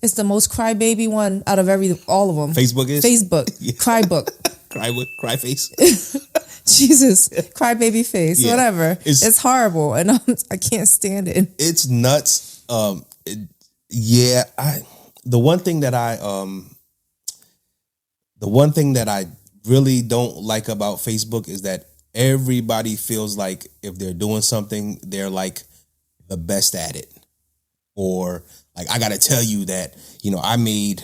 It's the most crybaby one out of all of them. Facebook is? Facebook. Yeah. Crybook. Cry face. Jesus. Crybaby face. Yeah. Whatever. It's horrible. And I can't stand it. It's nuts. The one thing that I really don't like about Facebook is that everybody feels like if they're doing something, they're like the best at it. Or like, I got to tell you that, I made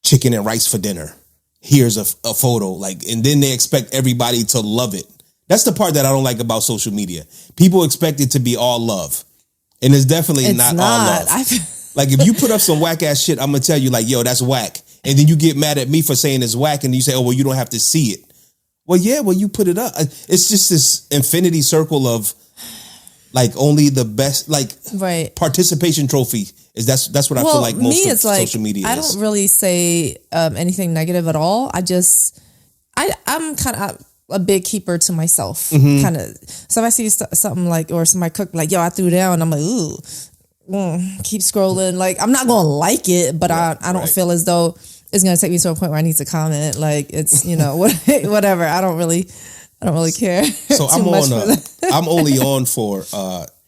chicken and rice for dinner. Here's a photo. Like, and then they expect everybody to love it. That's the part that I don't like about social media. People expect it to be all love. And it's definitely not all love. Like, if you put up some whack ass shit, I'm going to tell you like, yo, that's whack. And then you get mad at me for saying it's whack. And you say, oh, well, you don't have to see it. Well, yeah, you put it up. It's just this infinity circle of like only the best, like participation trophy. That's what I feel like most of social media is. I don't really say anything negative at all. I'm kind of a big keeper to myself, kind of. So if I see something like, or somebody cook like, yo, I threw down, I'm like, ooh, keep scrolling. Like, I'm not going to like it, but I don't feel as though it's going to take me to a point where I need to comment. Like, it's, whatever. I don't really care. So I'm only on for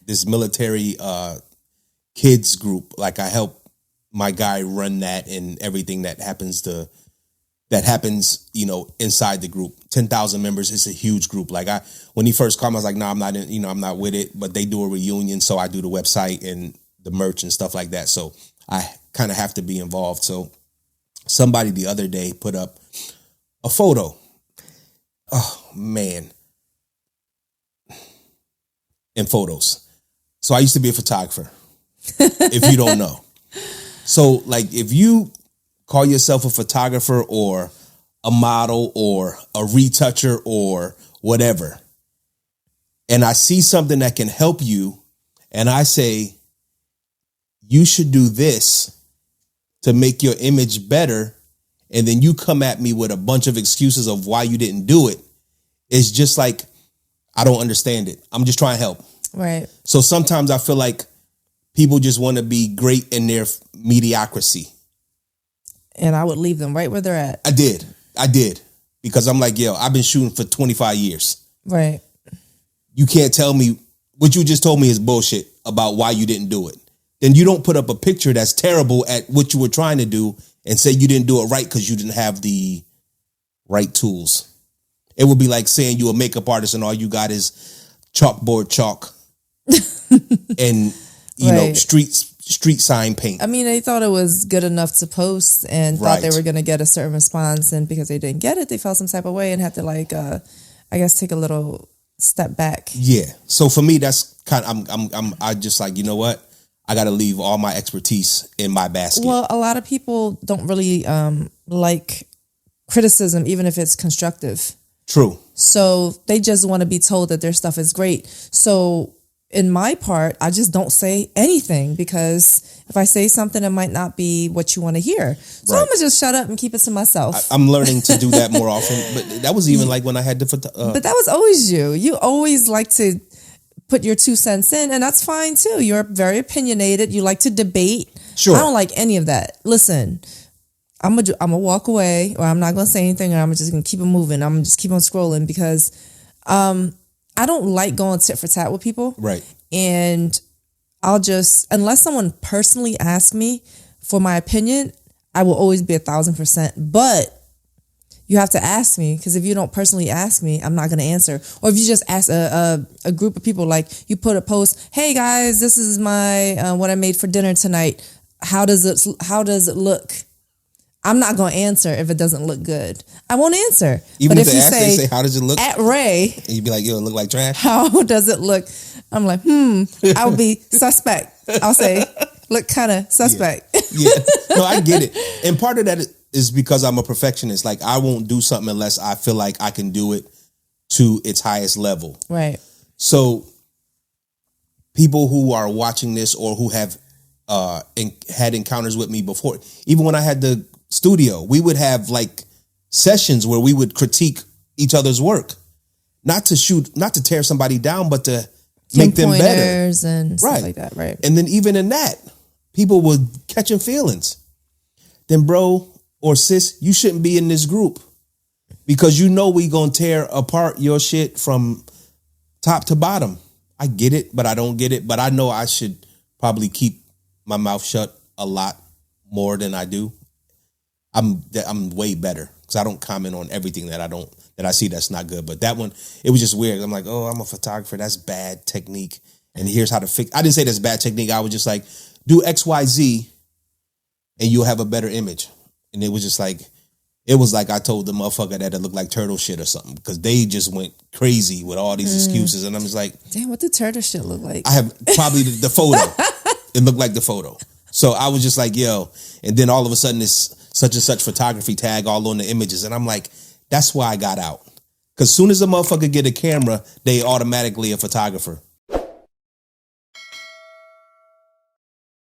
this military kids group. Like, I help my guy run that and everything that happens, inside the group. 10,000 members. It's a huge group. Like, when he first called me, I was like, no, I'm not in, I'm not with it, but they do a reunion. So I do the website and the merch and stuff like that. So I kind of have to be involved. So somebody the other day put up a photo. Oh man. In photos. So I used to be a photographer. If you don't know. So like, if you call yourself a photographer or a model or a retoucher or whatever, and I see something that can help you, and I say, you should do this to make your image better, and then you come at me with a bunch of excuses of why you didn't do it, it's just like, I don't understand it. I'm just trying to help. Right. So sometimes I feel like people just want to be great in their mediocrity. And I would leave them right where they're at. I did. Because I'm like, yo, I've been shooting for 25 years. Right. You can't tell me what you just told me is bullshit about why you didn't do it. Then you don't put up a picture that's terrible at what you were trying to do and say you didn't do it right because you didn't have the right tools. It would be like saying you're a makeup artist and all you got is chalkboard chalk and, street sign paint. I mean, they thought it was good enough to post and thought they were going to get a certain response. And because they didn't get it, they felt some type of way and had to I guess take a little step back. Yeah. So for me, that's kind of, I just like, you know what? I got to leave all my expertise in my basket. Well, a lot of people don't really like criticism, even if it's constructive. True. So they just want to be told that their stuff is great. So in my part, I just don't say anything because if I say something, it might not be what you want to hear. So I'm going to just shut up and keep it to myself. I'm learning to do that more often. But that was even like when I had the... But that was always you. You always like to put your 2 cents in, and that's fine too. You're very opinionated. You like to debate. Sure. I don't like any of that. Listen, I'm gonna walk away, or I'm not gonna say anything, or I'm just gonna keep it moving. I'm gonna just keep on scrolling because I don't like going tit for tat with people. Right. And I'll just, unless someone personally asks me for my opinion, I will always be 1,000%. But you have to ask me, because if you don't personally ask me, I'm not going to answer. Or if you just ask a group of people, like you put a post, hey guys, this is my what I made for dinner tonight. How does it look? I'm not going to answer if it doesn't look good. I won't answer. Even if you say, how does it look? At Ray. And you'd be like, yo, it look like trash. How does it look? I'm like, I'll be suspect. I'll say, look kind of suspect. Yeah. No, I get it. And part of that is because I'm a perfectionist. Like, I won't do something unless I feel like I can do it to its highest level. Right. So people who are watching this or who have had encounters with me before, even when I had the studio, we would have like sessions where we would critique each other's work, not to tear somebody down, but to make them better and stuff like that. Right. And then even in that, people were catching feelings. Then bro or sis, you shouldn't be in this group because you know we gonna tear apart your shit from top to bottom. I get it, but I don't get it. But I know I should probably keep my mouth shut a lot more than I do. I'm way better because I don't comment on everything that I see that's not good. But that one, it was just weird. I'm like, oh, I'm a photographer. That's bad technique. And here's how to fix. I didn't say that's bad technique. I was just like, do X, Y, Z, and you'll have a better image. And it was just like, it was like I told the motherfucker that it looked like turtle shit or something because they just went crazy with all these excuses. And I'm just like, damn, what did turtle shit look like? I have probably the photo. It looked like the photo. So I was just like, yo. And then all of a sudden this such and such photography tag all on the images. And I'm like, that's why I got out. Because soon as a motherfucker get a camera, they automatically a photographer.